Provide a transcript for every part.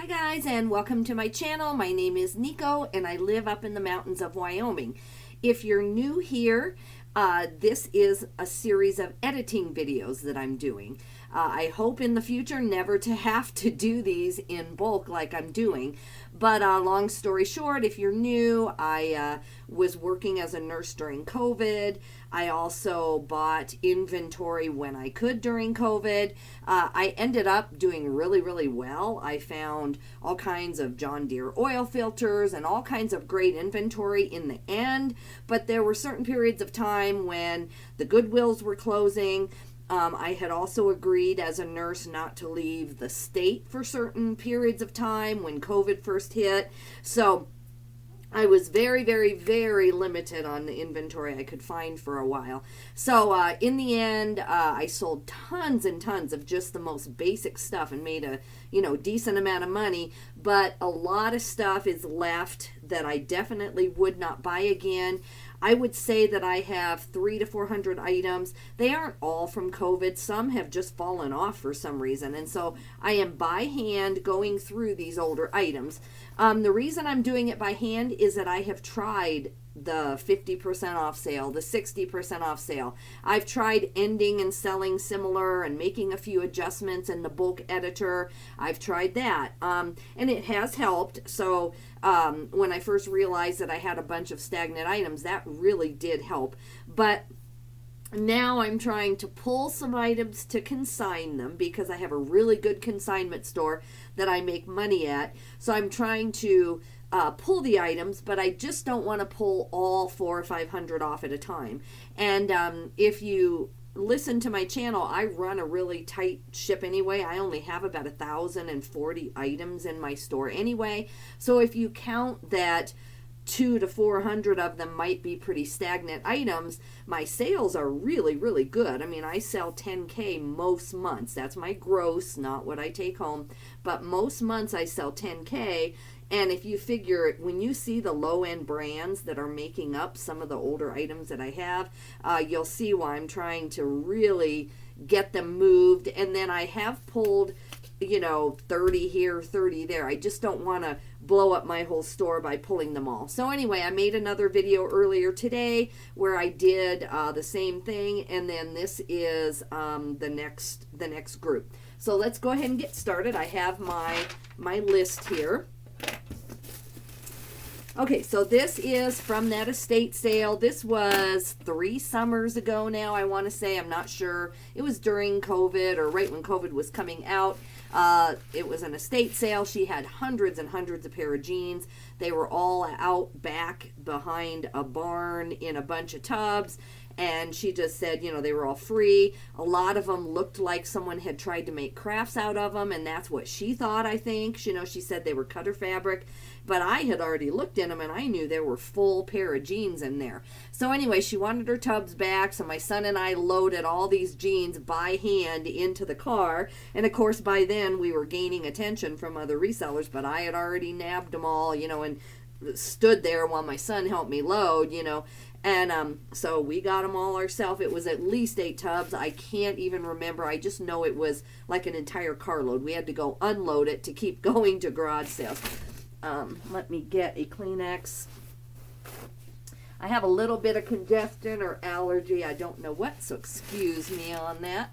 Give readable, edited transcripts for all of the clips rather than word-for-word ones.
Hi guys, and welcome to my channel. My name is Nico and I live up in the mountains of Wyoming. If you're new here, this is a series of editing videos that I'm doing. I hope in the future never to have to do these in bulk like I'm doing. But long story short, if you're new, I was working as a nurse during COVID. I also bought inventory when I could during COVID. I ended up doing really well. I found all kinds of John Deere oil filters and all kinds of great inventory in the end. But there were certain periods of time when the Goodwills were closing. I had also agreed as a nurse not to leave the state for certain periods of time when COVID first hit. So I was very limited on the inventory I could find for a while. So in the end, I sold tons and tons of just the most basic stuff and made a decent amount of money. But a lot of stuff is left that I definitely would not buy again. I would say that I have 300 to 400 items. They aren't all from COVID. Some have just fallen off for some reason. And so I am by hand going through these older items. The reason I'm doing it by hand is that I have tried the 50% off sale, the 60% off sale. I've tried ending and selling similar and making a few adjustments in the bulk editor. I've tried that. And it has helped. So when I first realized that I had a bunch of stagnant items, that really did help. But now I'm trying to pull some items to consign them because I have a really good consignment store that I make money at. So I'm trying to pull the items, but I just don't want to pull all 400 or 500 off at a time. And if you listen to my channel, I run a really tight ship anyway. I only have about 1,040 items in my store anyway. So if you count that 200 to 400 of them might be pretty stagnant items, my sales are really good. I mean, I sell 10K most months. That's my gross, not what I take home. But most months I sell 10K. And if you figure, when you see the low-end brands that are making up some of the older items that I have, you'll see why I'm trying to really get them moved. And then I have pulled 30 here, 30 there. I just don't want to blow up my whole store by pulling them all. So anyway, I made another video earlier today where I did the same thing, and then this is the next group. So let's go ahead and get started. I have my list here. Okay, so this is from that estate sale. This was 3 summers ago now, I want to say. I'm not sure. It was during COVID or right when COVID was coming out. It was an estate sale. She had hundreds and hundreds of pair of jeans. They were all out back behind a barn in a bunch of tubs. And she just said, they were all free. A lot of them looked like someone had tried to make crafts out of them, and that's what she thought, I think. She said they were cutter fabric, but I had already looked in them, and I knew there were full pair of jeans in there. So anyway, she wanted her tubs back, so my son and I loaded all these jeans by hand into the car. And of course, by then, we were gaining attention from other resellers, but I had already nabbed them all, and stood there while my son helped me load, And so we got them all ourselves. It was at least 8 tubs. I can't even remember. I just know it was like an entire carload. We had to go unload it to keep going to garage sales. Let me get a Kleenex. I have a little bit of congestion or allergy. I don't know what, so excuse me on that.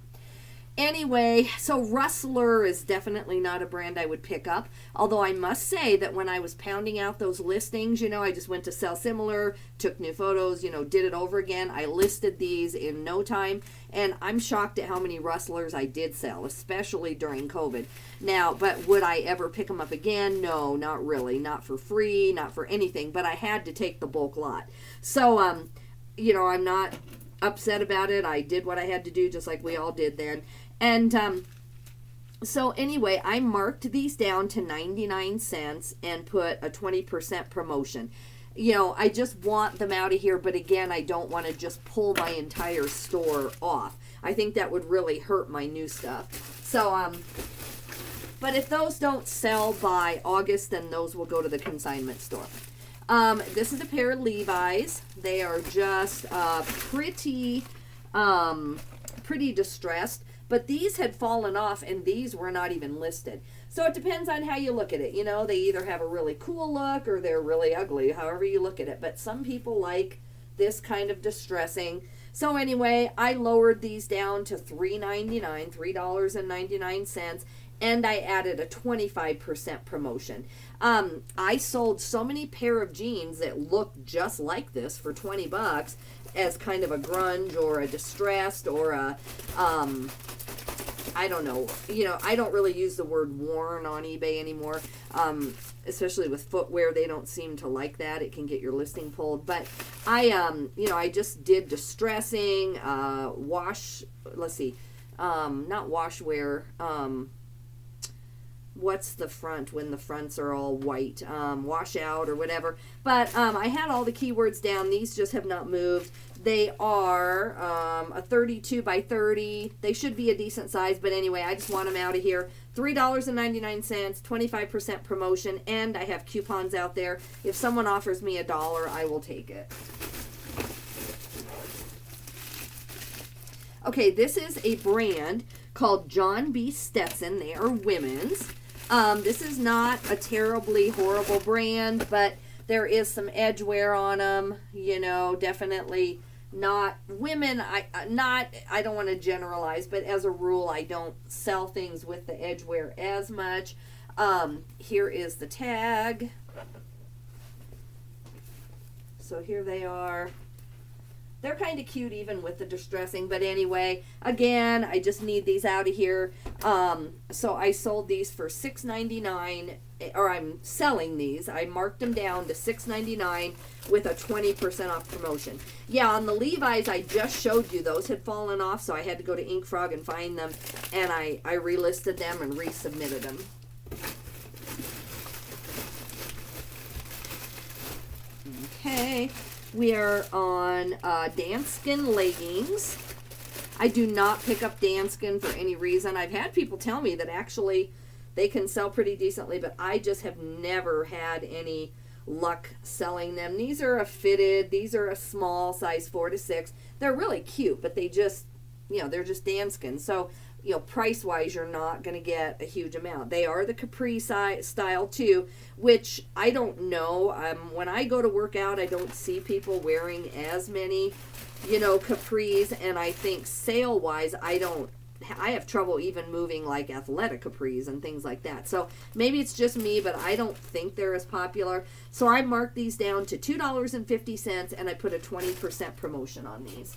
Anyway, so Rustler is definitely not a brand I would pick up. Although I must say that when I was pounding out those listings, I just went to Sell Similar, took new photos, did it over again. I listed these in no time. And I'm shocked at how many Rustlers I did sell, especially during COVID. Now, but would I ever pick them up again? No, not really. Not for free, not for anything. But I had to take the bulk lot. So, I'm not upset about it. I did what I had to do, just like we all did then. And so anyway, I marked these down to 99 cents and put a 20% promotion. I just want them out of here, but again, I don't want to just pull my entire store off. I think that would really hurt my new stuff. So, but if those don't sell by August, then those will go to the consignment store. This is a pair of Levi's. They are just pretty distressed. but these had fallen off and these were not even listed. So it depends on how you look at it. You know, they either have a really cool look or they're really ugly, however you look at it. But some people like this kind of distressing. So anyway, I lowered these down to $3.99, $3.99, and I added a 25% promotion. I sold so many pair of jeans that looked just like this for 20 bucks as kind of a grunge or a distressed or a I don't know, you know, I don't really use the word worn on eBay anymore, especially with footwear. They don't seem to like that. It can get your listing pulled. But I, you know, I just did distressing, not washwear, what's the front when the fronts are all white, washout or whatever. But I had all the keywords down. These just have not moved. They are a 32 by 30. They should be a decent size, but anyway, I just want them out of here. $3.99, 25% promotion, and I have coupons out there. If someone offers me $1, I will take it. Okay, this is a brand called John B. Stetson. They are women's. This is not a terribly horrible brand, but there is some edge wear on them. You know, definitely not women. I don't want to generalize, but as a rule, I don't sell things with the edge wear as much. Here is the tag. So here they are. They're kind of cute even with the distressing, but anyway, again, I just need these out of here. So I sold these for $6.99, or I'm selling these. I marked them down to $6.99 with a 20% off promotion. Yeah, on the Levi's, I just showed you, those had fallen off, so I had to go to Ink Frog and find them, and I relisted them and resubmitted them. Okay. We are on Danskin leggings. I do not pick up Danskin for any reason. I've had people tell me that actually they can sell pretty decently, but I just have never had any luck selling them. These are a fitted. These are a small size 4 to 6. They're really cute, but they just, you know, they're just Danskin. So, you know, price-wise, you're not going to get a huge amount. They are the capri style, too, which I don't know. When I go to work out, I don't see people wearing as many, you know, capris, and I think sale-wise, I have trouble even moving, like, athletic capris and things like that. So maybe it's just me, but I don't think they're as popular. So I marked these down to $2.50, and I put a 20% promotion on these.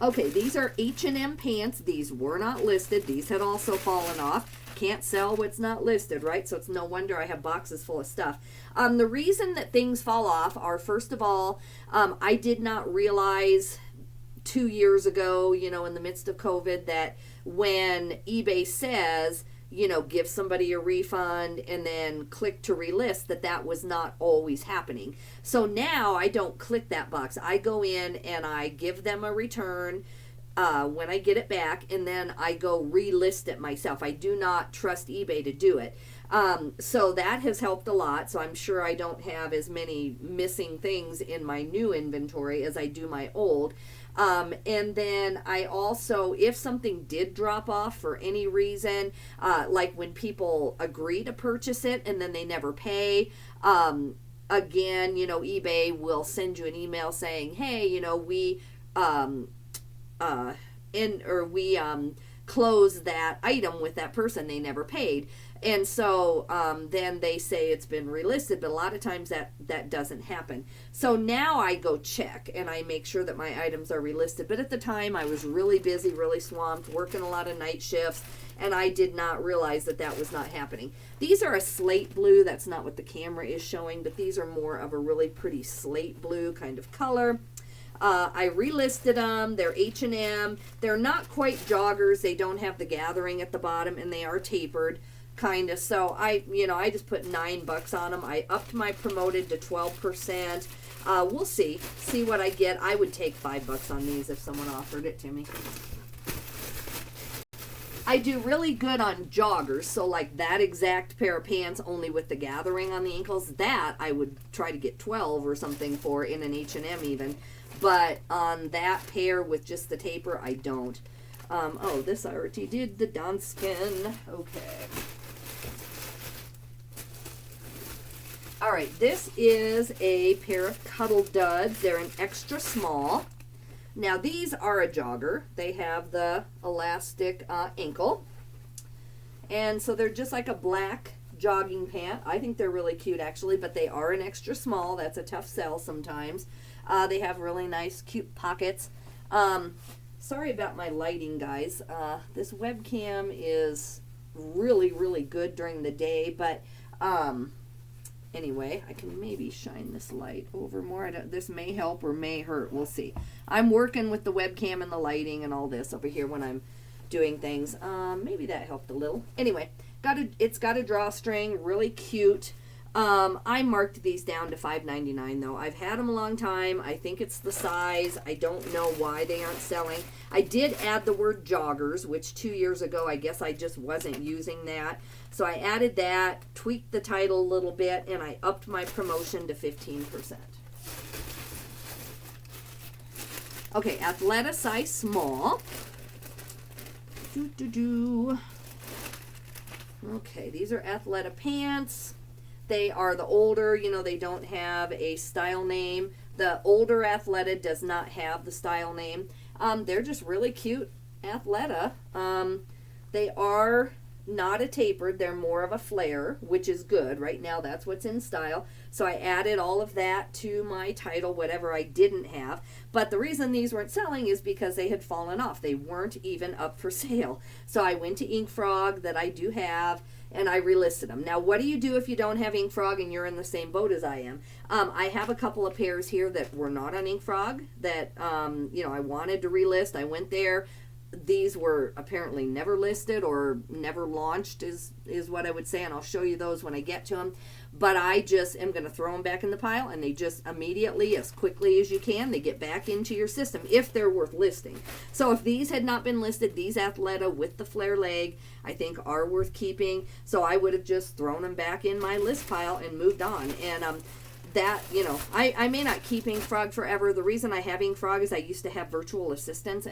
Okay, these are H&M pants. These were not listed. These had also fallen off. Can't sell what's not listed, right? So it's no wonder I have boxes full of stuff. The reason that things fall off are, first of all, I did not realize 2 years ago, you know, in the midst of COVID, that when eBay says, you know, give somebody a refund and then click to relist, that was not always happening. So now I don't click that box. I go in and I give them a return when I get it back, and then I go relist it myself. I do not trust eBay to do it. So that has helped a lot. So I'm sure I don't have as many missing things in my new inventory as I do my old. And then I also, if something did drop off for any reason, like when people agree to purchase it and then they never pay, again, you know, eBay will send you an email saying, hey, you know, we close that item with that person, they never paid. And so then they say it's been relisted, but a lot of times that doesn't happen. So now I go check and I make sure that my items are relisted. But at the time I was really busy, really swamped, working a lot of night shifts, and I did not realize that was not happening. These are a slate blue. That's not what the camera is showing, but these are more of a really pretty slate blue kind of color. I relisted them. They're H&M. They're not quite joggers. They don't have the gathering at the bottom, and they are tapered, kind of. So I just put $9 on them. I upped my promoted to 12%. We'll see what I get. I would take $5 on these if someone offered it to me. I do really good on joggers, so like that exact pair of pants, only with the gathering on the ankles, that I would try to get 12 or something for in an H&M even. but on that pair with just the taper, I don't. Oh, this I already did, the Danskin. Okay. All right, this is a pair of Cuddle Duds. They're an extra small. Now, these are a jogger. They have the elastic ankle. And so they're just like a black jogging pant. I think they're really cute, actually, but they are an extra small. That's a tough sell sometimes. They have really nice, cute pockets. Sorry about my lighting, guys. This webcam is really, really good during the day, but anyway, I can maybe shine this light over more. This may help or may hurt. We'll see. I'm working with the webcam and the lighting and all this over here when I'm doing things. Maybe that helped a little. Anyway, it's got a drawstring, really cute. I marked these down to $5.99 though. I've had them a long time. I think it's the size. I don't know why they aren't selling. I did add the word joggers, which 2 years ago I guess I just wasn't using that. So I added that, tweaked the title a little bit, and I upped my promotion to 15%. Okay, Athleta size small. Okay, these are Athleta pants. They are the older, you know, they don't have a style name. The older Athleta does not have the style name. They're just really cute Athleta. They are not a tapered, they're more of a flare, which is good. Right now, that's what's in style. So I added all of that to my title, whatever I didn't have. But the reason these weren't selling is because they had fallen off. They weren't even up for sale. So I went to Ink Frog, that I do have, and I relisted them. Now, what do you do if you don't have Ink Frog and you're in the same boat as I am? I have a couple of pairs here that were not on Ink Frog that, you know, I wanted to relist. I went there. These were apparently never listed or never launched is what I would say, and I'll show you those when I get to them. But I just am going to throw them back in the pile, and they just immediately, as quickly as you can, they get back into your system if they're worth listing. So if these had not been listed, these Athleta with the flare leg, I think are worth keeping. So I would have just thrown them back in my list pile and moved on. And that, you know, I may not keep Ink Frog forever. The reason I have Ink Frog is I used to have virtual assistants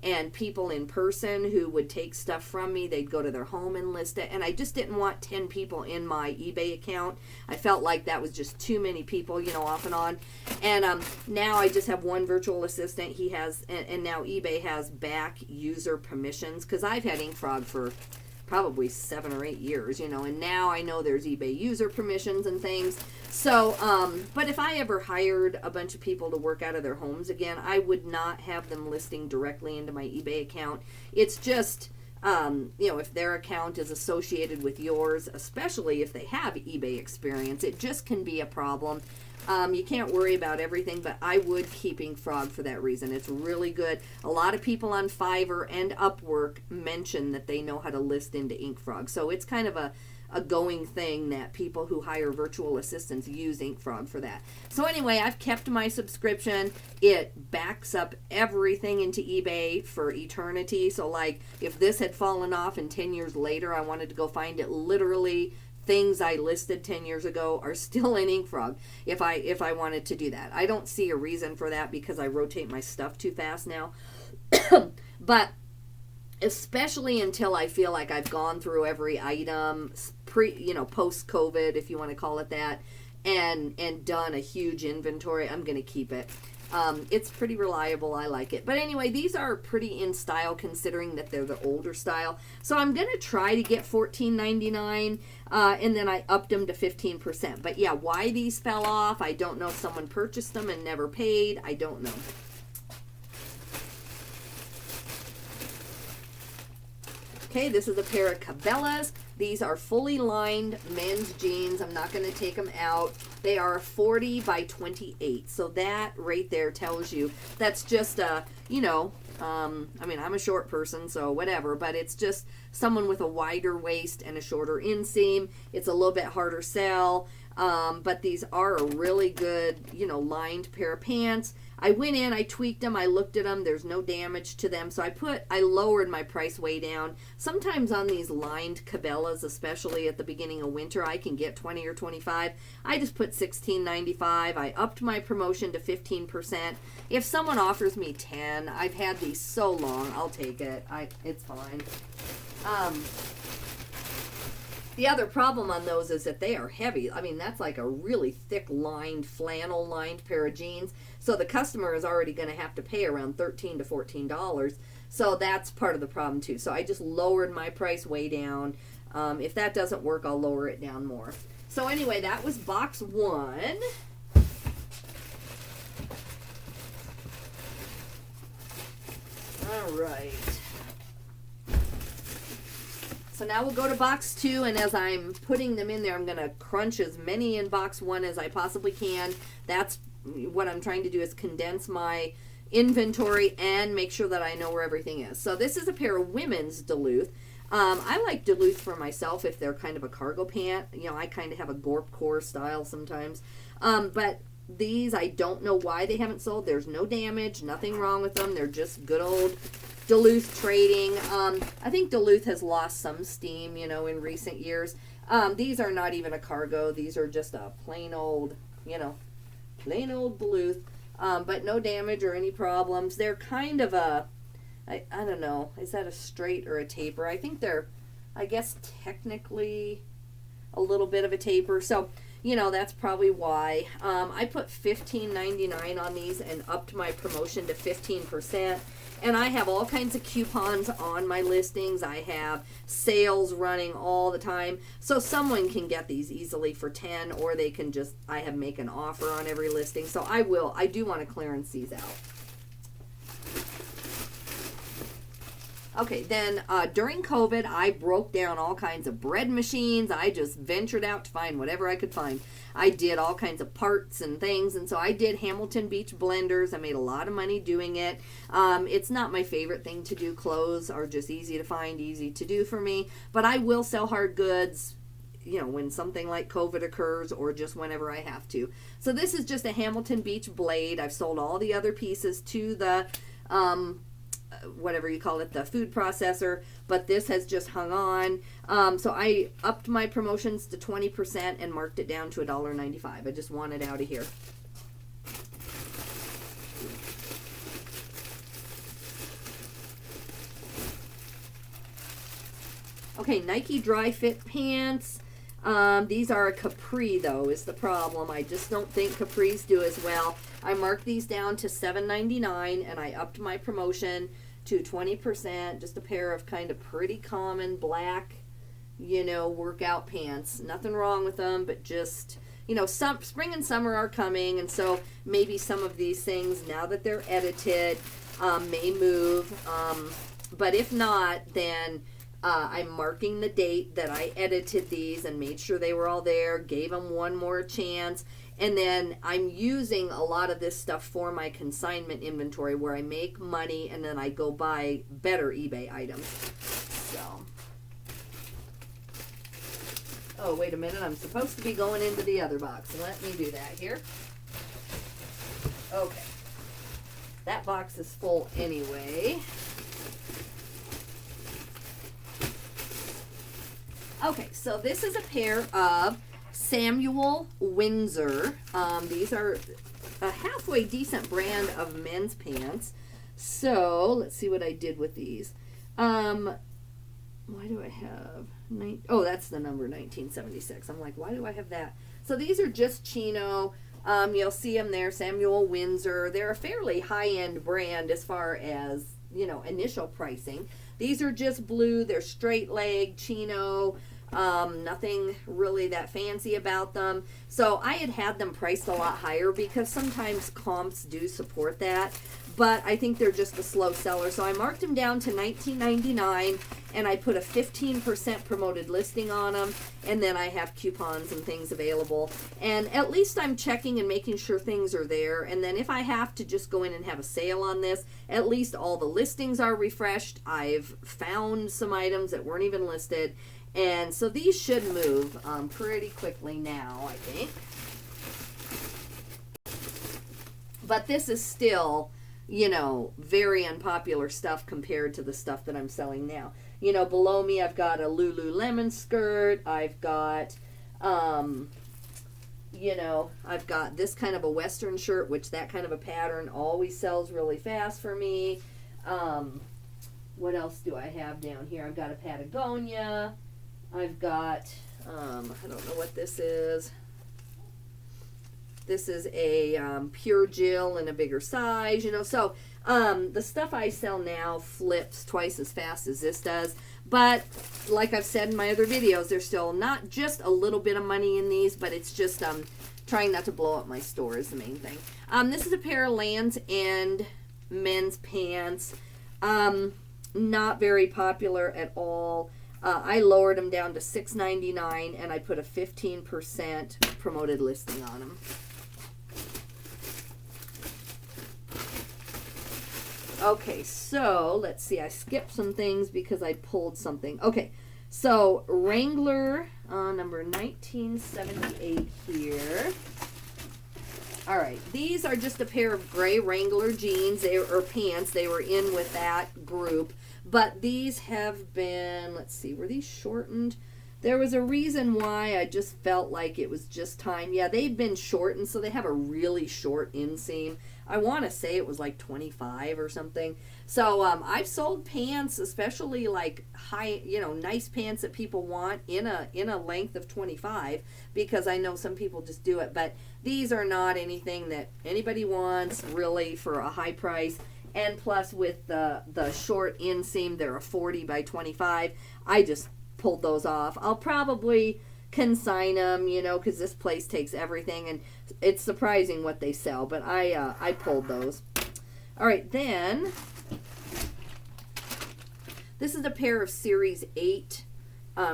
and people in person who would take stuff from me. They'd go to their home and list it, and I just didn't want 10 people in my eBay account. I felt like that was just too many people, you know, off and on. And now I just have one virtual assistant. He has, and now eBay has back user permissions, because I've had Ink Frog for probably 7 or 8 years, you know, and now I know there's eBay user permissions and things. So, but if I ever hired a bunch of people to work out of their homes again, I would not have them listing directly into my eBay account. It's just, you know, if their account is associated with yours, especially if they have eBay experience, it just can be a problem. You can't worry about everything, but I would keep Ink Frog for that reason. It's really good. A lot of people on Fiverr and Upwork mention that they know how to list into Ink Frog. So it's kind of a going thing that people who hire virtual assistants use Ink Frog for that. So anyway, I've kept my subscription. It backs up everything into eBay for eternity. So like if this had fallen off and 10 years later I wanted to go find it, literally things I listed 10 years ago are still in Ink Frog if I wanted to do that. I don't see a reason for that because I rotate my stuff too fast now. But especially until I feel like I've gone through every item post-COVID, if you want to call it that, and done a huge inventory, I'm going to keep it. It's pretty reliable. I like it. But anyway, these are pretty in style considering that they're the older style. So I'm going to try to get $14.99, and then I upped them to 15%. But yeah, why these fell off, I don't know. If someone purchased them and never paid, I don't know. Okay, this is a pair of Cabela's. These are fully lined men's jeans. I'm not going to take them out. They are 40 by 28. So that right there tells you that's just a, you know, I mean, I'm a short person, so whatever, but it's just someone with a wider waist and a shorter inseam. It's a little bit harder sell, but these are a really good, you know, lined pair of pants. I went in, I tweaked them, I looked at them, there's no damage to them. So I lowered my price way down. Sometimes on these lined Cabela's, especially at the beginning of winter, I can get 20 or 25. I just put $16.95. I upped my promotion to 15%. If someone offers me 10, I've had these so long, I'll take it. It's fine. The other problem on those is that they are heavy. I mean, that's like a really thick lined, flannel lined pair of jeans. So the customer is already going to have to pay around $13 to $14. So that's part of the problem too. So I just lowered my price way down. If that doesn't work, I'll lower it down more. So anyway, that was box 1. All right. So now we'll go to box 2, and as I'm putting them in there, I'm going to crunch as many in box 1 as I possibly can. That's what I'm trying to do, is condense my inventory and make sure that I know where everything is. So this is a pair of women's Duluth. I like Duluth for myself if they're kind of a cargo pant. You know, I kind of have a Gorp core style sometimes. But these, I don't know why they haven't sold. There's no damage, nothing wrong with them. They're just good old Duluth trading. I think Duluth has lost some steam, you know, in recent years. These are not even a cargo. These are just a plain old, you know, plain old Duluth. But no damage or any problems. They're kind of a, I don't know, is that a straight or a taper? I think they're, I guess, technically a little bit of a taper. So, you know, that's probably why. I put $15.99 on these and upped my promotion to 15%. And I have all kinds of coupons on my listings. I have sales running all the time. So someone can get these easily for 10, or they can just, I have make an offer on every listing. So I do want to clearance these out. Okay, then during COVID, I broke down all kinds of bread machines. I just ventured out to find whatever I could find. I did all kinds of parts and things, and so I did Hamilton Beach blenders. I made a lot of money doing it. It's not my favorite thing to do. Clothes are just easy to find, easy to do for me, but I will sell hard goods, you know, when something like COVID occurs, or just whenever I have to. So this is just a Hamilton Beach blade. I've sold all the other pieces to the whatever you call it, the food processor, but this has just hung on. So I upped my promotions to 20% and marked it down to $1.95. I just want it out of here. Okay, Nike dry fit pants. These are a capri though, is the problem. I just don't think capris do as well. I marked these down to $7.99 and I upped my promotion to 20%. Just a pair of kind of pretty common black, you know, workout pants. Nothing wrong with them, but just, you know, spring and summer are coming, and so maybe some of these things, now that they're edited, may move. But if not, then I'm marking the date that I edited these and made sure they were all there, gave them one more chance. And then I'm using a lot of this stuff for my consignment inventory, where I make money and then I go buy better eBay items. So, oh, wait a minute. I'm supposed to be going into the other box. Let me do that here. Okay. That box is full anyway. Okay, so this is a pair of Samuel Windsor. These are a halfway decent brand of men's pants. So let's see what I did with these. Why do I have oh, that's the number 1976. I'm like, why do I have that? So these are just chino. You'll see them there, Samuel Windsor. They're a fairly high-end brand as far as, you know, initial pricing. These are just blue. They're straight leg chino. Nothing really that fancy about them. So I had them priced a lot higher because sometimes comps do support that, but I think they're just a slow seller. So I marked them down to $19.99 and I put a 15% promoted listing on them, and then I have coupons and things available. And at least I'm checking and making sure things are there. And then if I have to just go in and have a sale on this, at least all the listings are refreshed. I've found some items that weren't even listed. And so these should move pretty quickly now, I think. But this is still, you know, very unpopular stuff compared to the stuff that I'm selling now. You know, below me I've got a Lululemon skirt. I've got, you know, I've got this kind of a Western shirt, which that kind of a pattern always sells really fast for me. What else do I have down here? I've got a Patagonia. I've got, I don't know what this is. This is a pure Jill in a bigger size, you know. So the stuff I sell now flips twice as fast as this does. But like I've said in my other videos, there's still not just a little bit of money in these, but it's just trying not to blow up my store is the main thing. This is a pair of Lands' End men's pants. Not very popular at all. I lowered them down to $6.99 and I put a 15% promoted listing on them. Okay, so let's see. I skipped some things because I pulled something. Okay, so Wrangler number 1978 here. All right, these are just a pair of gray Wrangler jeans or pants. They were in with that group, but these have been, let's see, were these shortened? There was a reason why I just felt like it was just time. Yeah, they've been shortened, so they have a really short inseam. I want to say it was like 25 or something. So I've sold pants, especially like high, you know, nice pants that people want in a length of 25, because I know some people just do it. But these are not anything that anybody wants really for a high price. And plus with the short inseam, they're a 40 by 25. I just pulled those off. I'll probably consign them, you know, because this place takes everything, and it's surprising what they sell, but I pulled those. All right, then this is a pair of Series 8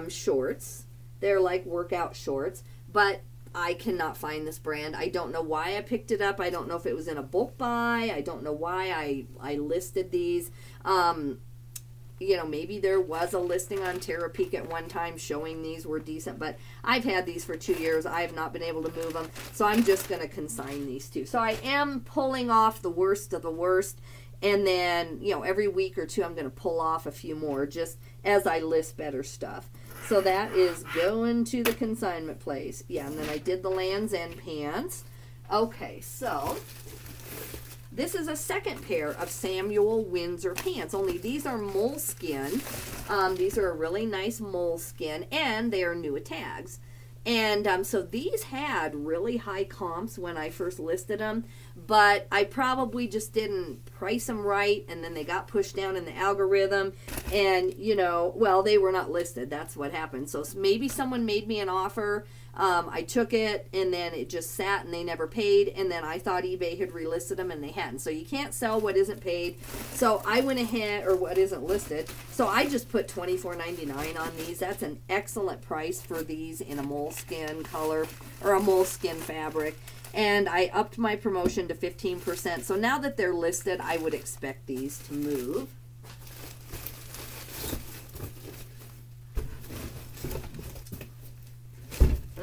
shorts. They're like workout shorts, but I cannot find this brand. I don't know why I picked it up. I don't know if it was in a bulk buy. I don't know why I listed these. You know, maybe there was a listing on Terra Peak at one time showing these were decent, but I've had these for 2 years. I have not been able to move them, so I'm just going to consign these two. So I am pulling off the worst of the worst, and then, you know, every week or two I'm going to pull off a few more just as I list better stuff. So that is going to the consignment place. Yeah, and then I did the Lands' End pants. Okay, so this is a second pair of Samuel Windsor pants, only these are moleskin. These are a really nice moleskin, and they are new at tags. And so these had really high comps when I first listed them, but I probably just didn't price them right, and then they got pushed down in the algorithm, and, you know, well, they were not listed. That's what happened. So maybe someone made me an offer. I took it, and then it just sat, and they never paid, and then I thought eBay had relisted them, and they hadn't. So you can't sell what isn't paid. So I went ahead, or what isn't listed. So I just put $24.99 on these. That's an excellent price for these in a moleskin color, or a moleskin fabric. And I upped my promotion to 15%. So now that they're listed, I would expect these to move.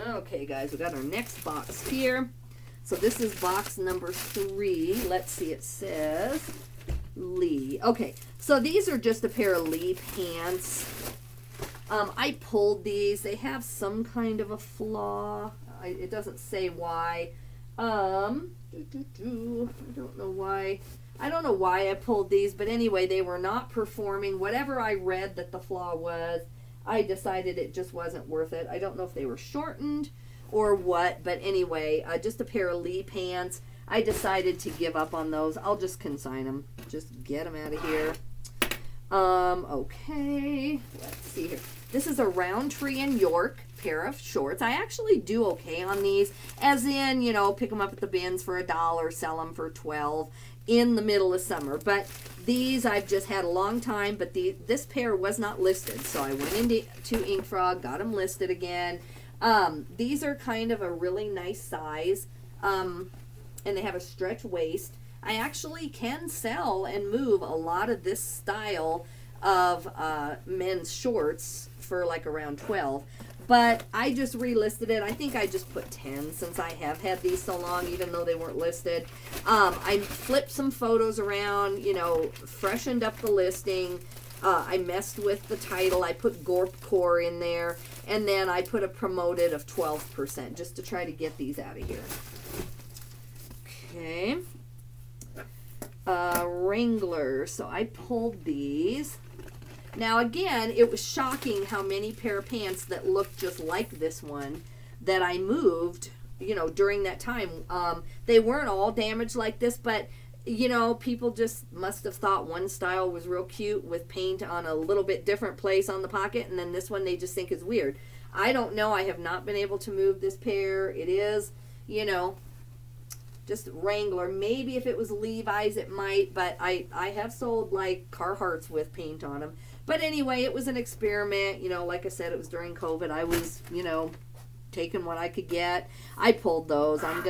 Okay, guys, we got our next box here. So this is box number 3. Let's see, it says Lee. Okay, so these are just a pair of Lee pants. I pulled these. They have some kind of a flaw. It doesn't say why. I don't know why. I don't know why I pulled these, but anyway, they were not performing. Whatever I read that the flaw was, I decided it just wasn't worth it. I don't know if they were shortened or what, but anyway, just a pair of Lee pants. I decided to give up on those. I'll just consign them. Just get them out of here. Okay, let's see here. This is a Roundtree and York pair of shorts. I actually do okay on these, as in, you know, pick them up at the bins for $1, sell them for $12 in the middle of summer. But these I've just had a long time, but this pair was not listed, so I went into Ink Frog, got them listed again. These are kind of a really nice size, and they have a stretch waist. I actually can sell and move a lot of this style of men's shorts for like around $12. but I just relisted it. I think I just put 10 since I have had these so long, even though they weren't listed. I flipped some photos around, you know, freshened up the listing. I messed with the title. I put Gorp Core in there, and then I put a promoted of 12% just to try to get these out of here. Okay. Wrangler. So I pulled these. Now again, it was shocking how many pair of pants that looked just like this one that I moved, you know, during that time. They weren't all damaged like this, but you know, people just must have thought one style was real cute with paint on a little bit different place on the pocket, and then this one they just think is weird. I don't know. I have not been able to move this pair. It is, you know, just Wrangler. Maybe if it was Levi's it might, but I have sold like Carhartts with paint on them. But anyway, it was an experiment. You know, like I said, it was during COVID. I was, you know, taking what I could get. I pulled those. I'm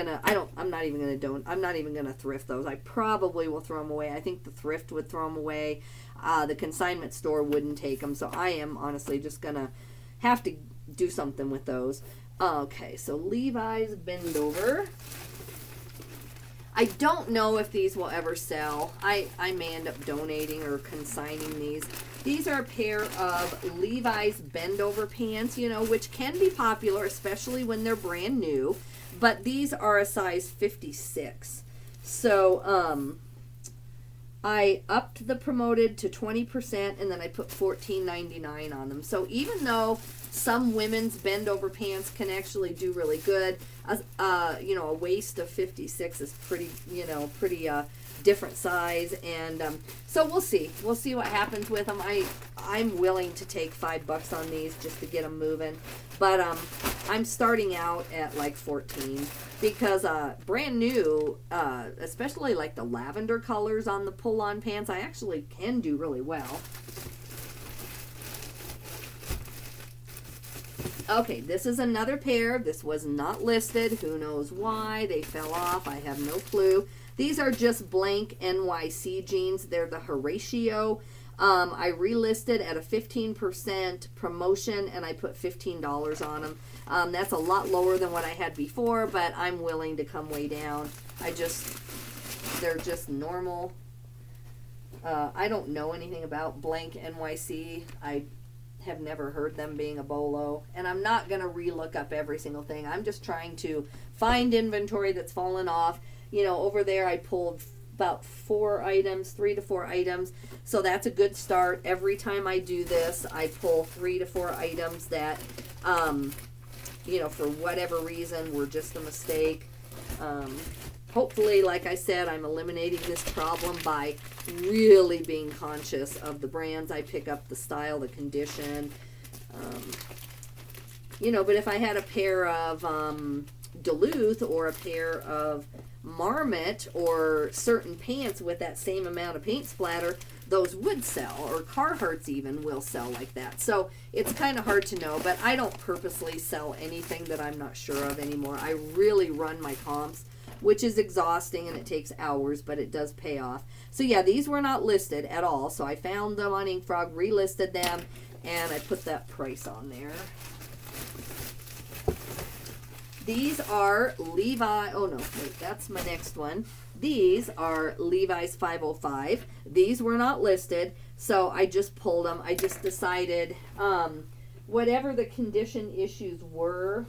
not even gonna thrift those. I probably will throw them away. I think the thrift would throw them away. The consignment store wouldn't take them. So I am honestly just gonna have to do something with those. Okay, so Levi's bend over. I don't know if these will ever sell. I may end up donating or consigning these. These are a pair of Levi's bend over pants, you know, which can be popular, especially when they're brand new. But these are a size 56. So I upped the promoted to 20%, and then I put $14.99 on them. So even though some women's bend over pants can actually do really good, you know, a waist of 56 is pretty, you know, pretty different size, and so we'll see what happens with them. I'm willing to take $5 on these just to get them moving, but I'm starting out at like 14 because brand new, especially like the lavender colors on the pull-on pants, I actually can do really well. Okay, this is another pair. This was not listed. Who knows why they fell off? I have no clue. These are just blank NYC jeans. They're the Horatio. I relisted at a 15% promotion, and I put $15 on them. That's a lot lower than what I had before, but I'm willing to come way down. They're just normal. I don't know anything about blank NYC. I have never heard them being a bolo, and I'm not going to relook up every single thing. I'm just trying to find inventory that's fallen off. You know, over there I pulled about 3 to 4 items, so that's a good start. Every time I do this, I pull 3 to 4 items that you know, for whatever reason were just a mistake. Hopefully, like I said, I'm eliminating this problem by really being conscious of the brands I pick up, the style, the condition. You know, but if I had a pair of Duluth or a pair of Marmot or certain pants with that same amount of paint splatter, those would sell, or Carhartts even will sell like that. So it's kind of hard to know, but I don't purposely sell anything that I'm not sure of anymore. I really run my comps, which is exhausting and it takes hours, but it does pay off. So yeah, these were not listed at all. So I found them on Ink Frog, relisted them, and I put that price on there. These are Levi, oh no, wait, that's my next one. These are Levi's 505. These were not listed, so I just pulled them. I just decided, whatever the condition issues were,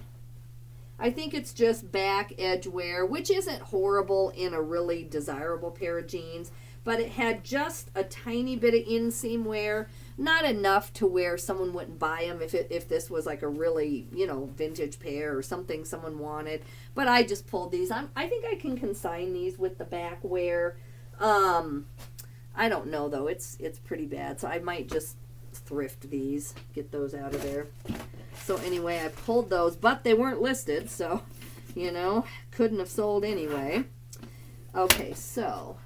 I think it's just back edge wear, which isn't horrible in a really desirable pair of jeans, but it had just a tiny bit of inseam wear, not enough to where someone wouldn't buy them if this was like a really, you know, vintage pair or something someone wanted. But I just pulled these. I think I can consign these with the back wear. I don't know though. It's pretty bad, so I might just thrift these, get those out of there. So anyway, I pulled those, but they weren't listed, so, you know, couldn't have sold anyway. Okay, so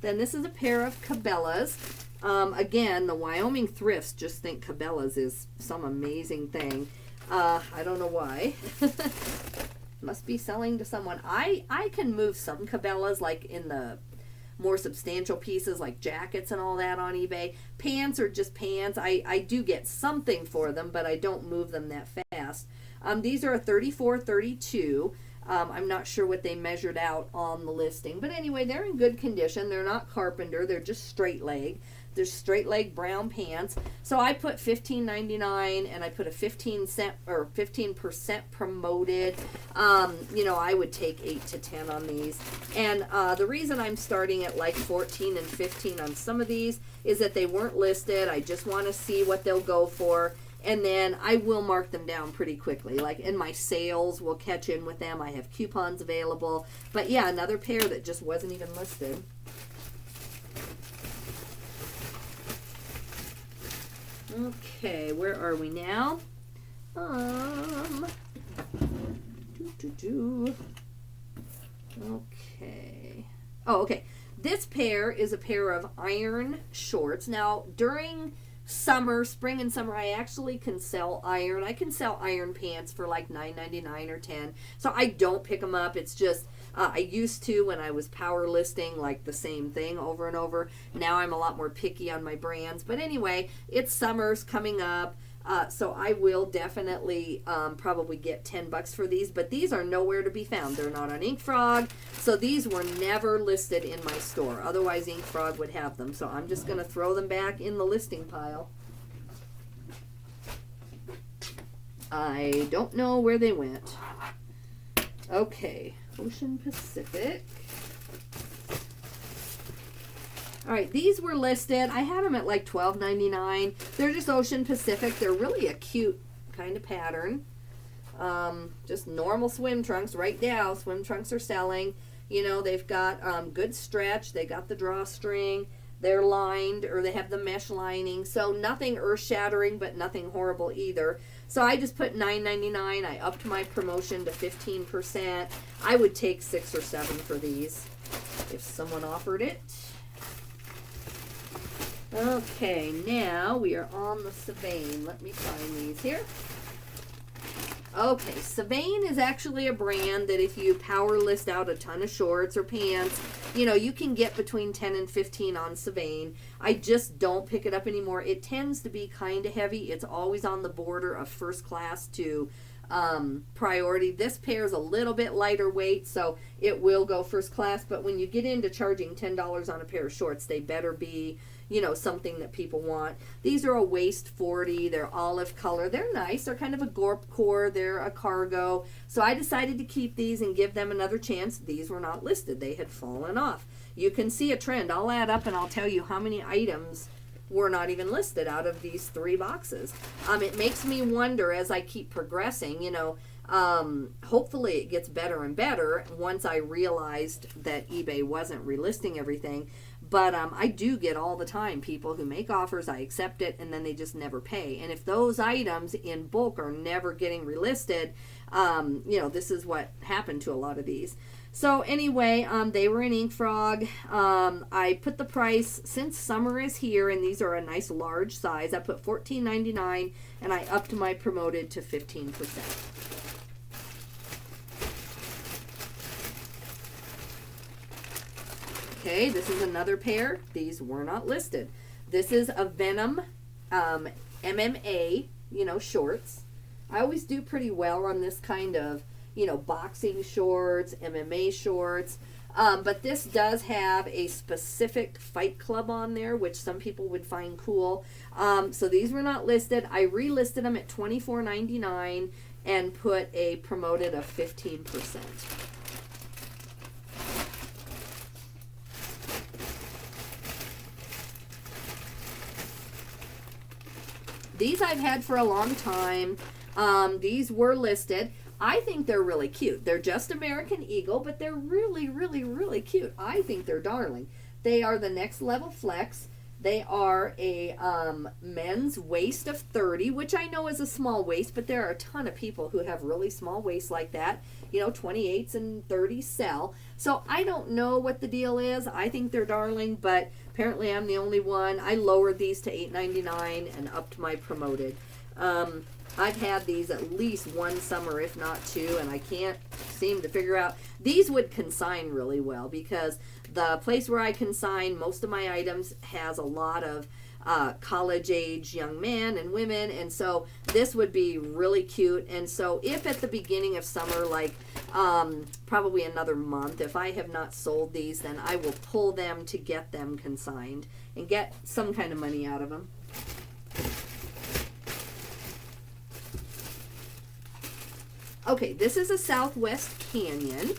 then this is a pair of Cabela's. Again, the Wyoming thrifts just think Cabela's is some amazing thing. I don't know why. Must be selling to someone. I can move some Cabela's, like in the more substantial pieces like jackets and all that on eBay. Pants are just pants. I do get something for them, but I don't move them that fast. past. These are a 34-32. I'm not sure what they measured out on the listing, but anyway, they're in good condition. They're not carpenter, they're just straight leg. They're straight leg brown pants. So I put $15.99, and I put a 15% promoted. You know, I would take 8 to 10 on these. And the reason I'm starting at like 14 and 15 on some of these is that they weren't listed. I just want to see what they'll go for. And then I will mark them down pretty quickly. Like in my sales, will catch in with them. I have coupons available. But yeah, another pair that just wasn't even listed. Okay, where are we now? Okay. Oh, okay. This pair is a pair of iron shorts. Now, during summer, spring and summer, I actually can sell iron. I can sell iron pants for like $9.99 or $10. So I don't pick them up. It's just I used to when I was power listing like the same thing over and over. Now I'm a lot more picky on my brands. But anyway, it's summer's coming up. So I will definitely probably get $10 for these, but these are nowhere to be found. They're not on Ink Frog, so these were never listed in my store. Otherwise, Ink Frog would have them. So I'm just going to throw them back in the listing pile. I don't know where they went. Okay, Ocean Pacific. All right, these were listed. I had them at like $12.99. They're just Ocean Pacific. They're really a cute kind of pattern. Just normal swim trunks right now. Swim trunks are selling. You know, they've got good stretch. They got the drawstring. They're lined, or they have the mesh lining. So nothing earth-shattering, but nothing horrible either. So I just put $9.99. I upped my promotion to 15%. I would take 6 or 7 for these if someone offered it. Okay, now we are on the Savane. Let me find these here. Okay, Savane is actually a brand that if you power list out a ton of shorts or pants, you know, you can get between 10 and 15 on Savane. I just don't pick it up anymore. It tends to be kind of heavy. It's always on the border of first class to priority. This pair is a little bit lighter weight, so it will go first class, but when you get into charging $10 on a pair of shorts, they better be, you know, something that people want. These are a waist 40. They're olive color. They're nice. They're kind of a gorp core. They're a cargo. So I decided to keep these and give them another chance. These were not listed. They had fallen off. You can see a trend. I'll add up and I'll tell you how many items were not even listed out of these 3 boxes. It makes me wonder as I keep progressing, you know, hopefully it gets better and better once I realized that eBay wasn't relisting everything. But I do get all the time people who make offers, I accept it, and then they just never pay. And if those items in bulk are never getting relisted, you know, this is what happened to a lot of these. So anyway, they were in Ink Frog. I put the price, since summer is here, and these are a nice large size, I put $14.99, and I upped my promoted to 15%. Okay, this is another pair. These were not listed. This is a Venom MMA, you know, shorts. I always do pretty well on this kind of, you know, boxing shorts, MMA shorts. But this does have a specific Fight Club on there, which some people would find cool. So these were not listed. I relisted them at $24.99 and put a promoted of 15%. These I've had for a long time. These were listed. I think they're really cute. They're just American Eagle, but they're really, really, really cute. I think they're darling. They are the Next Level Flex. They are a men's waist of 30, which I know is a small waist, but there are a ton of people who have really small waists like that. You know, 28s and 30s sell. So I don't know what the deal is. I think they're darling, but apparently I'm the only one. I lowered these to $8.99 and upped my promoted. I've had these at least one summer, if not 2, and I can't seem to figure out. These would consign really well because the place where I consign most of my items has a lot of college age young men and women, and so this would be really cute. And so if at the beginning of summer, like probably another month, if I have not sold these, then I will pull them to get them consigned and get some kind of money out of them. Okay, this is a Southwest Canyon.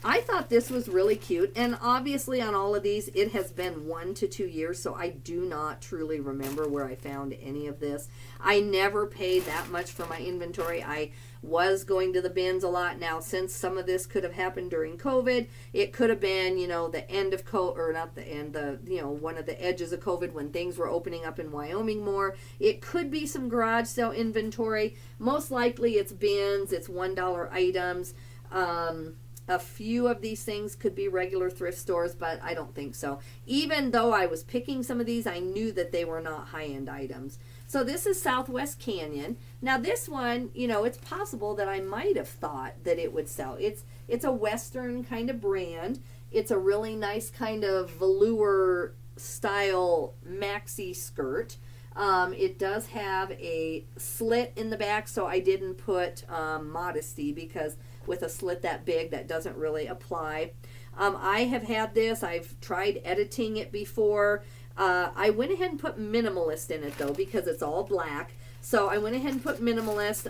I thought this was really cute, and obviously on all of these it has been 1 to 2 years, so I do not truly remember where I found any of this. I never paid that much for my inventory. I was going to the bins a lot. Now, since some of this could have happened during COVID, it could have been, you know, the end of COVID, or not the end, you know, one of the edges of COVID when things were opening up in Wyoming more. It could be some garage sale inventory. Most likely it's bins, it's $1 items. A few of these things could be regular thrift stores, but I don't think so. Even though I was picking some of these, I knew that they were not high-end items. So this is Southwest Canyon. Now this one, you know, it's possible that I might have thought that it would sell. It's a Western kind of brand. It's a really nice kind of velour style maxi skirt. It does have a slit in the back, so I didn't put modesty, because with a slit that big, that doesn't really apply. I have had this. I've tried editing it before. I went ahead and put minimalist in it, though, because it's all black. So I went ahead and put minimalist.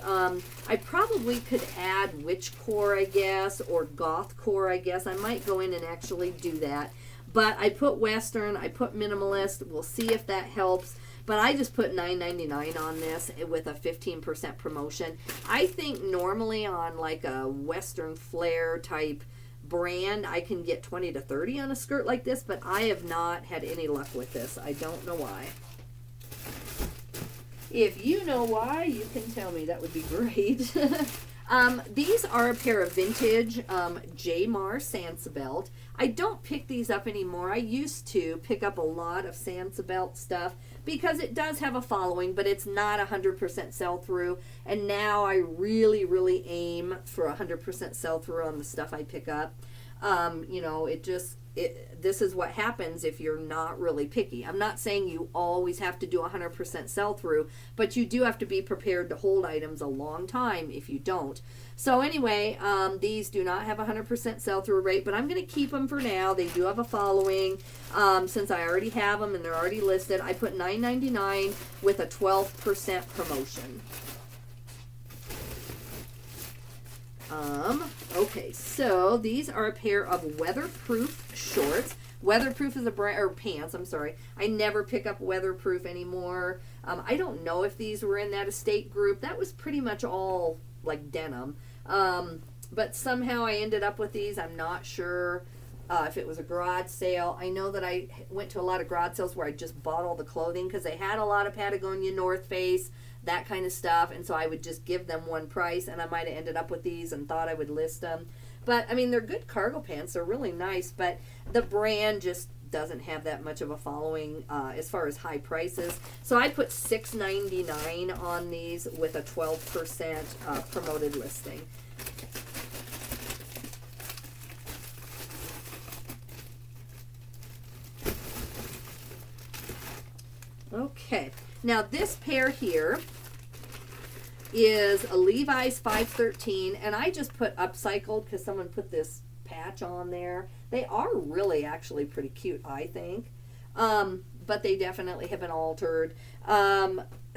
I probably could add witchcore, I guess, or gothcore, I guess. I might go in and actually do that. But I put Western, I put minimalist. We'll see if that helps. But I just put $9.99 on this with a 15% promotion. I think normally on like a Western flare type brand, I can get 20 to 30 on a skirt like this, but I have not had any luck with this. I don't know why. If you know why, you can tell me. That would be great. These are a pair of vintage J-Mar Sansabelt. I don't pick these up anymore. I used to pick up a lot of Sansabelt stuff because it does have a following, but it's not 100% sell-through. And now I really, really aim for 100% sell-through on the stuff I pick up. You know, this is what happens if you're not really picky. I'm not saying you always have to do 100% sell-through, but you do have to be prepared to hold items a long time if you don't. So anyway, these do not have 100% sell-through rate, but I'm going to keep them for now. They do have a following. Since I already have them and they're already listed, I put $9.99 with a 12% promotion. Okay, so these are a pair of weatherproof shorts. Weatherproof is a brand, or pants, I'm sorry. I never pick up weatherproof anymore. I don't know if these were in that estate group. That was pretty much all like denim. But somehow I ended up with these. I'm not sure if it was a garage sale. I know that I went to a lot of garage sales where I just bought all the clothing because they had a lot of Patagonia, North Face, that kind of stuff, and so I would just give them one price, and I might have ended up with these and thought I would list them. But I mean, they're good cargo pants. They're really nice, but the brand just doesn't have that much of a following as far as high prices. So I put $6.99 on these with a 12% promoted listing. Okay, now this pair here is a Levi's 513, and I just put upcycled because someone put this patch on there. They are really actually pretty cute, I think, but they definitely have been altered.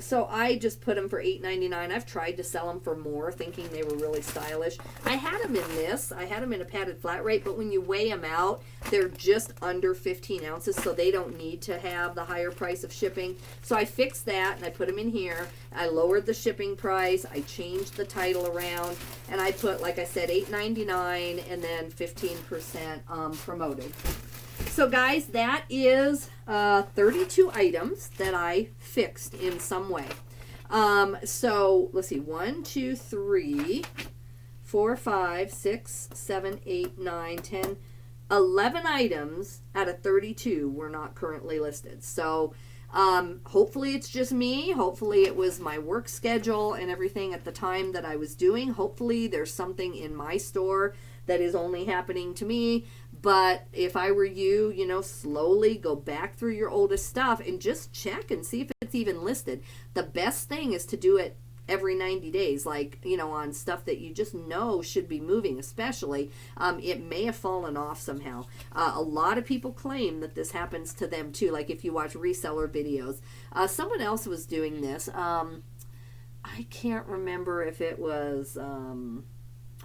So I just put them for $8.99. I've tried to sell them for more, thinking they were really stylish. I had them in this. I had them in a padded flat rate, but when you weigh them out, they're just under 15 ounces, so they don't need to have the higher price of shipping. So I fixed that, and I put them in here. I lowered the shipping price. I changed the title around, and I put, like I said, $8.99 and then 15% promoted. So guys, that is 32 items that I fixed in some way. So let's see, 1, 2, 3, 4, 5, 6, 7, 8, 9, 10, 11 items out of 32 were not currently listed. So hopefully it's just me. Hopefully it was my work schedule and everything at the time that I was doing. Hopefully there's something in my store that is only happening to me. But if I were you, you know, slowly go back through your oldest stuff and just check and see if it's even listed. The best thing is to do it every 90 days, like, you know, on stuff that you just know should be moving, especially. It may have fallen off somehow. A lot of people claim that this happens to them too, like if you watch reseller videos. Someone else was doing this. I can't remember if it was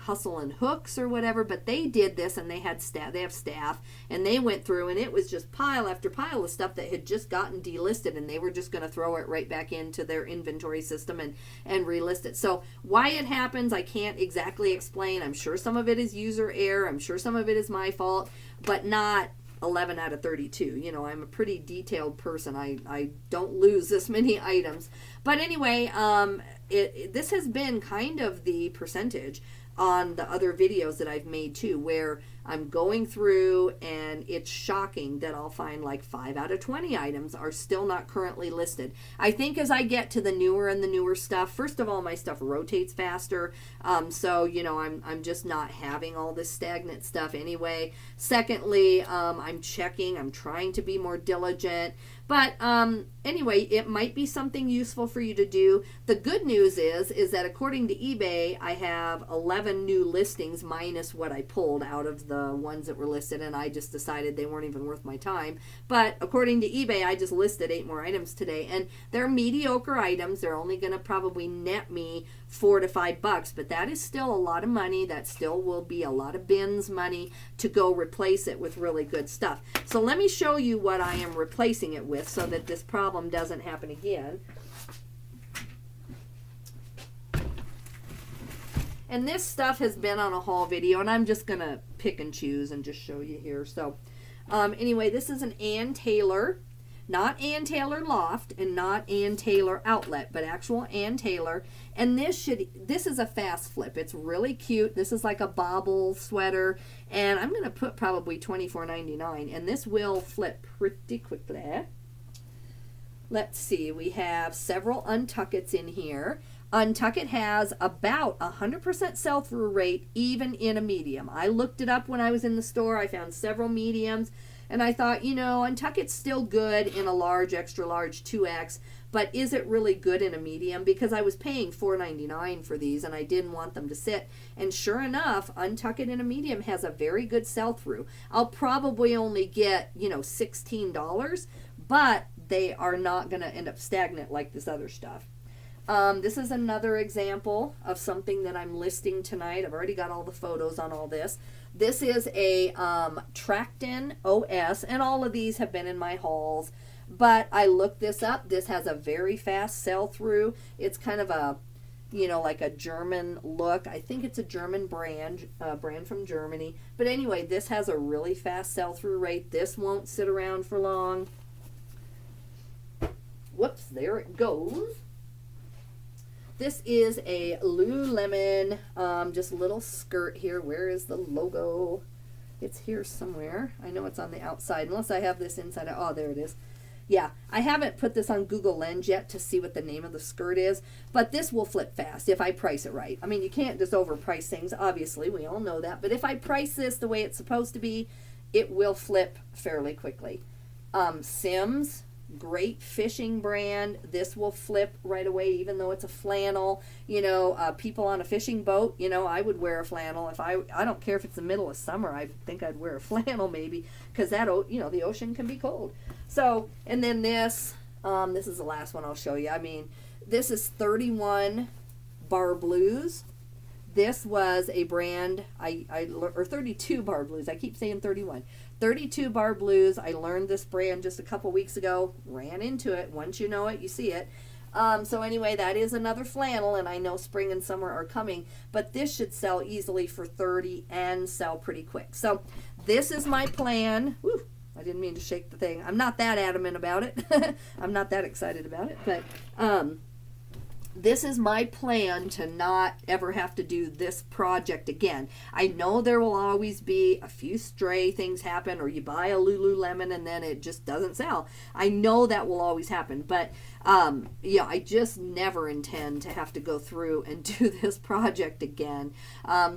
Hustle and Hooks or whatever, but they did this, and they had staff. They have staff, and they went through, and it was just pile after pile of stuff that had just gotten delisted, and they were just going to throw it right back into their inventory system and relist it. So why it happens, I can't exactly explain. I'm sure some of it is user error. I'm sure some of it is my fault, but not 11 out of 32. You know, I'm a pretty detailed person. I don't lose this many items. But anyway, this has been kind of the percentage on the other videos that I've made too, where I'm going through and it's shocking that I'll find like 5 out of 20 items are still not currently listed. I think as I get to the newer stuff, first of all, my stuff rotates faster. So, you know, I'm just not having all this stagnant stuff anyway. Secondly, I'm checking, I'm trying to be more diligent. But anyway, it might be something useful for you to do. The good news is that according to eBay, I have 11 new listings minus what I pulled out of the ones that were listed, and I just decided they weren't even worth my time. But according to eBay, I just listed 8 more items today, and they're mediocre items. They're only going to probably net me $4 to $5, but that is still a lot of money. That still will be a lot of bins money to go replace it with really good stuff. So let me show you what I am replacing it with so that this problem doesn't happen again. And this stuff has been on a haul video, and I'm just going to pick and choose and just show you here. So anyway, this is an Ann Taylor, not Ann Taylor Loft and not Ann Taylor Outlet, but actual Ann Taylor. And this is a fast flip. It's really cute. This is like a bobble sweater, and I'm going to put probably $24.99, and this will flip pretty quickly. Let's see, we have several Untuckits in here. Untuckit has about 100% sell-through rate even in a medium. I looked it up when I was in the store. I found several mediums, and I thought, you know, Untuckit's still good in a large, extra large 2X, but is it really good in a medium? Because I was paying $4.99 for these, and I didn't want them to sit. And sure enough, Untuckit in a medium has a very good sell-through. I'll probably only get, you know, $16, but they are not going to end up stagnant like this other stuff. This is another example of something that I'm listing tonight. I've already got all the photos on all this. This is a Tracked-In OS, and all of these have been in my hauls. But I looked this up. This has a very fast sell-through. It's kind of a, you know, like a German look. I think it's a German brand from Germany. But anyway, this has a really fast sell-through rate. This won't sit around for long. Whoops, there it goes. This is a Lululemon, just little skirt here. Where is the logo? It's here somewhere. I know it's on the outside, unless I have this inside. Oh, there it is. Yeah, I haven't put this on Google Lens yet to see what the name of the skirt is, but this will flip fast if I price it right. I mean, you can't just overprice things, obviously. We all know that. But if I price this the way it's supposed to be, it will flip fairly quickly. Sims. Great fishing brand. This will flip right away, even though it's a flannel. You know, people on a fishing boat, you know, I would wear a flannel. If I don't care if it's the middle of summer, I think I'd wear a flannel maybe, because that, you know, the ocean can be cold. So, and then this is the last one I'll show you. I mean, this is 31 Bar Blues. This was a brand, or 32 Bar Blues. I keep saying 31. 32 Bar Blues. I learned this brand just a couple weeks ago. Ran into it. Once you know it, you see it. So anyway, that is another flannel, and I know spring and summer are coming, but this should sell easily for 30 and sell pretty quick. So this is my plan. Whew, I didn't mean to shake the thing. I'm not that adamant about it. I'm not that excited about it, but this is my plan to not ever have to do this project again. I know there will always be a few stray things happen, or you buy a Lululemon and then it just doesn't sell. I know that will always happen, but Yeah, I just never intend to have to go through and do this project again.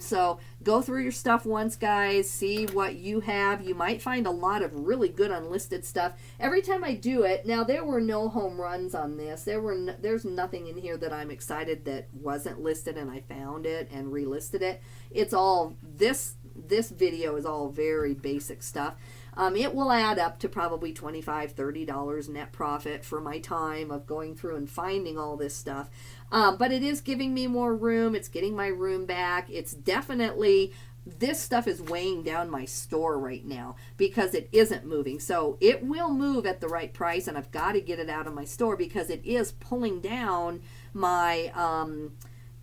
So go through your stuff once, guys. See what you have. You might find a lot of really good unlisted stuff. Every time I do it, now there were no home runs on this. There's nothing in here that I'm excited that wasn't listed and I found it and relisted it. It's all this video is all very basic stuff. It will add up to probably $25, $30 net profit for my time of going through and finding all this stuff. But it is giving me more room. It's getting my room back. It's definitely, this stuff is weighing down my store right now because it isn't moving. So it will move at the right price, and I've got to get it out of my store because it is pulling down my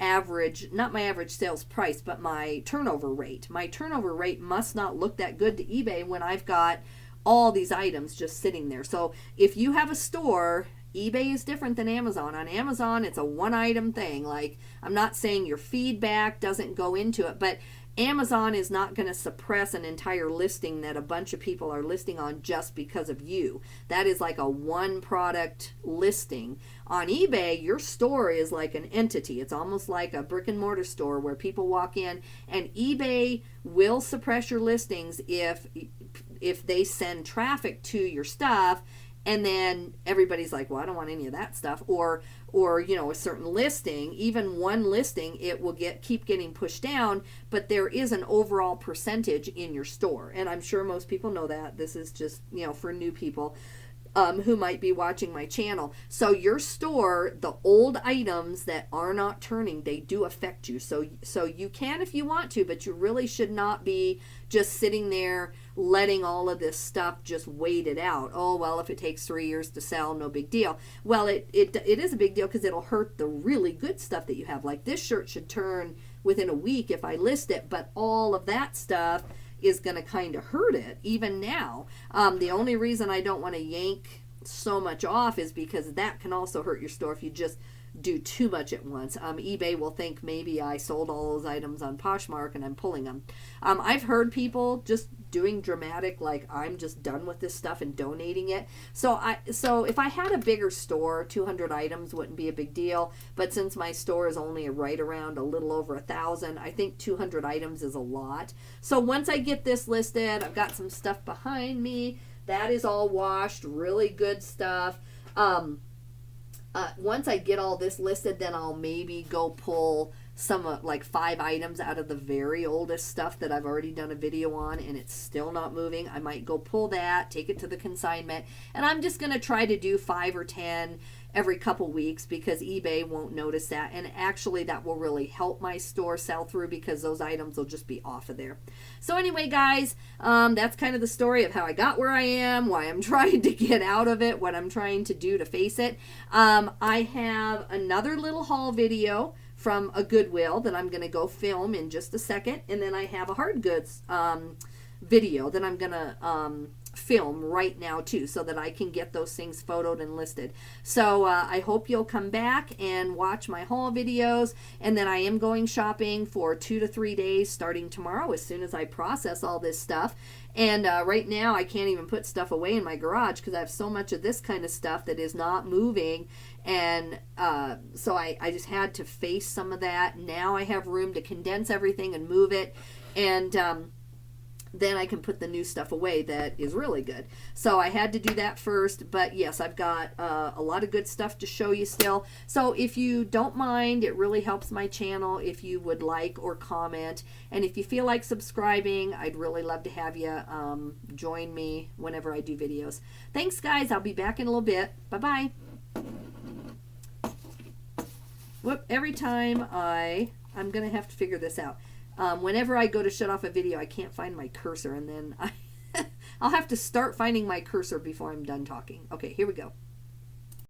average, not my average sales price, but my turnover rate. My turnover rate must not look that good to eBay when I've got all these items just sitting there. So if you have a store, eBay is different than Amazon. On Amazon, it's a one item thing. Like, I'm not saying your feedback doesn't go into it, but Amazon is not going to suppress an entire listing that a bunch of people are listing on just because of you. That is like a one product listing. On eBay, your store is like an entity. It's almost like a brick and mortar store where people walk in, and eBay will suppress your listings if they send traffic to your stuff, and then everybody's like, well, I don't want any of that stuff. Or you know, a certain listing, even one listing, it will keep getting pushed down, but there is an overall percentage in your store. And I'm sure most people know that. This is just, you know, for new people who might be watching my channel. So your store, the old items that are not turning, they do affect you. So you can if you want to, but you really should not be just sitting there letting all of this stuff just wait it out. Oh, well, if it takes 3 years to sell, no big deal. Well, it is a big deal because it'll hurt the really good stuff that you have. Like this shirt should turn within a week if I list it, but all of that stuff is going to kind of hurt it even now. The only reason I don't want to yank so much off is because that can also hurt your store if you just do too much at once. eBay will think maybe I sold all those items on Poshmark and I'm pulling them. I've heard people just doing dramatic, like, I'm just done with this stuff and donating it. So if I had a bigger store, 200 items wouldn't be a big deal. But since my store is only right around a little over 1,000, I think 200 items is a lot. So once I get this listed, I've got some stuff behind me. That is all washed, really good stuff. Once I get all this listed, then I'll maybe go pull some like 5 items out of the very oldest stuff that I've already done a video on and it's still not moving. I might go pull that, take it to the consignment, and I'm just going to try to do 5 or 10 every couple weeks because eBay won't notice that, and actually that will really help my store sell through because those items will just be off of there. So anyway, guys, that's kind of the story of how I got where I am, why I'm trying to get out of it, what I'm trying to do to face it. I have another little haul video from a Goodwill that I'm going to go film in just a second, and then I have a hard goods video that I'm going to film right now too, so that I can get those things photoed and listed. So I hope you'll come back and watch my haul videos, and then I am going shopping for 2 to 3 days starting tomorrow as soon as I process all this stuff. And right now I can't even put stuff away in my garage because I have so much of this kind of stuff that is not moving, and so I just had to face some of that. Now I have room to condense everything and move it, and then I can put the new stuff away that is really good. So I had to do that first, but yes, I've got a lot of good stuff to show you still. So if you don't mind, it really helps my channel if you would like or comment, and if you feel like subscribing, I'd really love to have you join me whenever I do videos. Thanks, guys. I'll be back in a little bit. Bye-bye. Whoop, every time I'm gonna have to figure this out. Whenever I go to shut off a video, I can't find my cursor, and then I'll have to start finding my cursor before I'm done talking. Okay, here we go.